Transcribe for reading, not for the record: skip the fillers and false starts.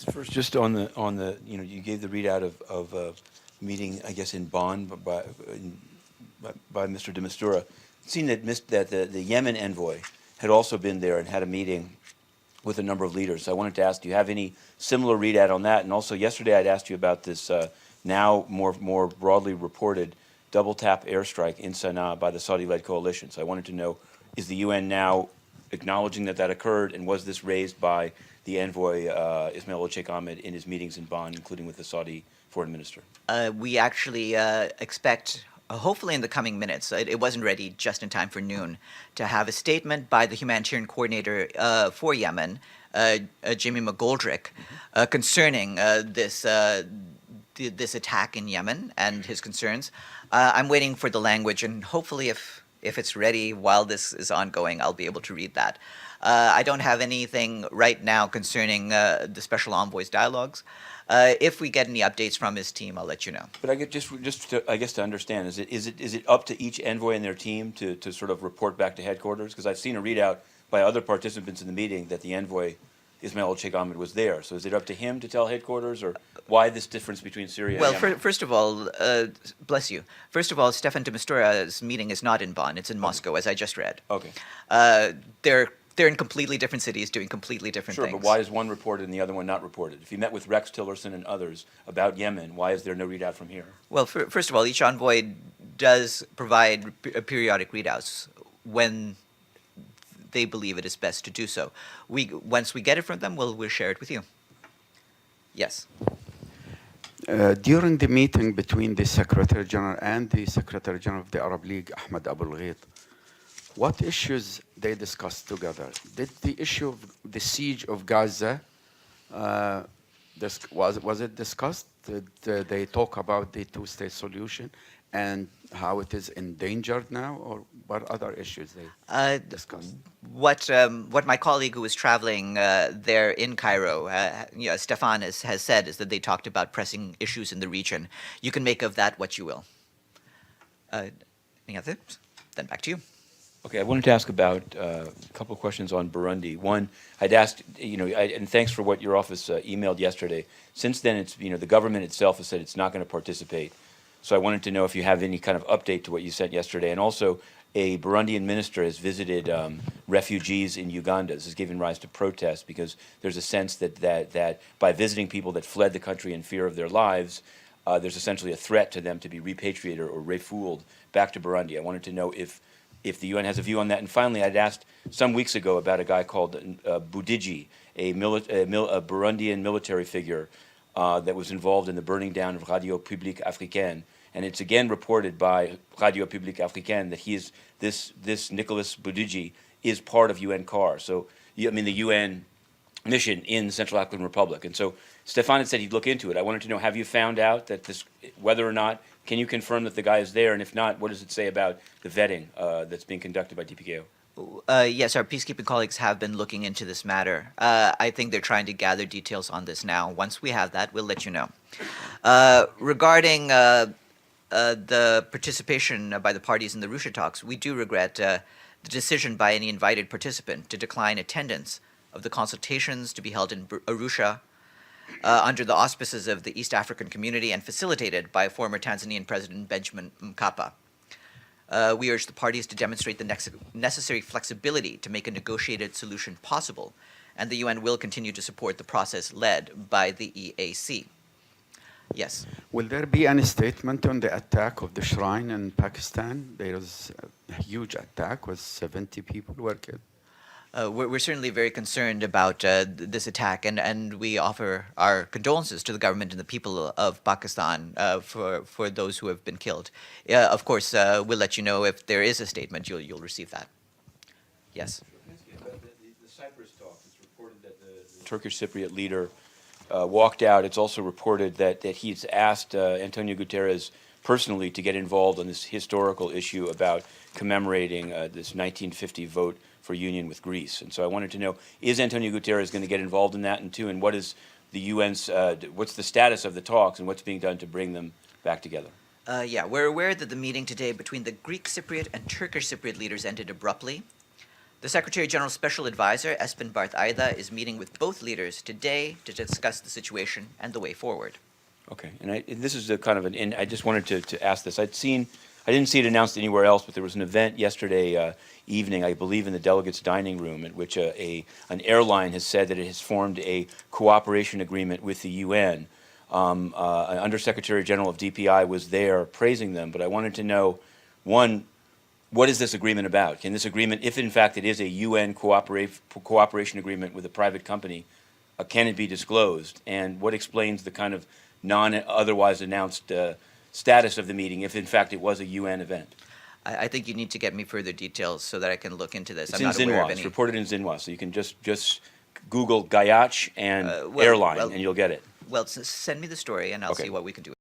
First, just on the you gave the readout of a meeting, I guess, in Bonn by Mr. de Mistura. It seemed that the Yemen envoy had also been there and had a meeting with a number of leaders. So I wanted to ask, do you have any similar readout on that? And also, yesterday I'd asked you about this now more broadly reported double-tap airstrike in Sanaa by the Saudi-led coalition. So I wanted to know, is the UN now acknowledging that that occurred, and was this raised by the envoy, Ismail Sheikh Ahmed, in his meetings in Bonn, including with the Saudi foreign minister? We actually expect, hopefully in the coming minutes, it wasn't ready just in time for noon, to have a statement by the humanitarian coordinator for Yemen, Jimmy McGoldrick, concerning this attack in Yemen and his concerns. I'm waiting for the language, and hopefully if it's ready while this is ongoing, I'll be able to read that. I don't have anything right now concerning the special envoy's dialogues. If we get any updates from his team, I'll let you know. But I get to understand, is it up to each envoy and their team to sort of report back to headquarters? Because I've seen a readout by other participants in the meeting that the envoy Ismail Sheikh Ahmed was there. So is it up to him to tell headquarters, or why this difference between Syria and Yemen? Well, first of all, bless you. First of all, Stefan de Mistura's meeting is not in Bonn. It's in Moscow, as I just read. Okay. They're in completely different cities doing completely different things. Sure, but why is one reported and the other one not reported? If you met with Rex Tillerson and others about Yemen, why is there no readout from here? Well, first of all, each envoy does provide periodic readouts when they believe it is best to do so. Once we get it from them, we'll share it with you. Yes. During the meeting between the Secretary General and the Secretary General of the Arab League, Ahmed Abul Ghait, what issues they discussed together? Did the issue of the siege of Gaza, was it discussed? Did they talk about the two-state solution and how it is endangered now, or what other issues they discussed? What my colleague who was traveling there in Cairo, Stefan has said, is that they talked about pressing issues in the region. You can make of that what you will. Any others? Then back to you. Okay, I wanted to ask about a couple of questions on Burundi. One, I'd asked, and thanks for what your office emailed yesterday. Since then, it's, the government itself has said it's not going to participate. So I wanted to know if you have any kind of update to what you sent yesterday. And also, a Burundian minister has visited refugees in Uganda. This has given rise to protests because there's a sense that by visiting people that fled the country in fear of their lives, there's essentially a threat to them to be repatriated or refooled back to Burundi. I wanted to know if the UN has a view on that. And finally, I'd asked some weeks ago about a guy called Budigi, a Burundian military figure that was involved in the burning down of Radio Publique Africaine. And it's again reported by Radio Publique Africaine that this Nicolas Budigi is part of UN CAR. So, the UN mission in the Central African Republic. And so Stefan had said he'd look into it. I wanted to know, have you found out that whether or not, can you confirm that the guy is there? And if not, what does it say about the vetting that's being conducted by DPKO? Yes, our peacekeeping colleagues have been looking into this matter. I think they're trying to gather details on this now. Once we have that, we'll let you know. Regarding the participation by the parties in the Arusha talks, we do regret the decision by any invited participant to decline attendance of the consultations to be held in Arusha under the auspices of the East African Community and facilitated by former Tanzanian President Benjamin Mkapa. We urge the parties to demonstrate the necessary flexibility to make a negotiated solution possible, and the UN will continue to support the process led by the EAC. Yes. Will there be any statement on the attack of the shrine in Pakistan? There was a huge attack with 70 people were killed. We're certainly very concerned about this attack, and we offer our condolences to the government and the people of Pakistan for those who have been killed. Of course, we'll let you know if there is a statement. You'll receive that. Yes. The Cyprus talks, it's reported that the Turkish Cypriot leader walked out. It's also reported that he's asked Antonio Guterres personally to get involved on this historical issue about commemorating this 1950 vote for union with Greece. And so I wanted to know, is Antonio Guterres going to get involved in that? And what is the UN's, what's the status of the talks and what's being done to bring them back together? Yeah, we're aware that the meeting today between the Greek Cypriot and Turkish Cypriot leaders ended abruptly. The Secretary General's Special Advisor, Espen Barth Eide, is meeting with both leaders today to discuss the situation and the way forward. Okay, and this is a kind of and I just wanted to ask this. I didn't see it announced anywhere else, but there was an event yesterday evening, I believe in the delegates' dining room, at which an airline has said that it has formed a cooperation agreement with the UN. An Undersecretary General of DPI was there praising them, but I wanted to know, one, what is this agreement about? Can this agreement, if in fact it is a UN cooperation agreement with a private company, can it be disclosed? And what explains the kind of non-otherwise announced status of the meeting, if in fact it was a UN event? I think you need to get me further details so that I can look into this. It's I'm not in aware Xinhua. of any. It's reported in Xinhua, so you can just Google Gayach and airline, and you'll get it. Well, send me the story, and I'll Okay. see what we can do.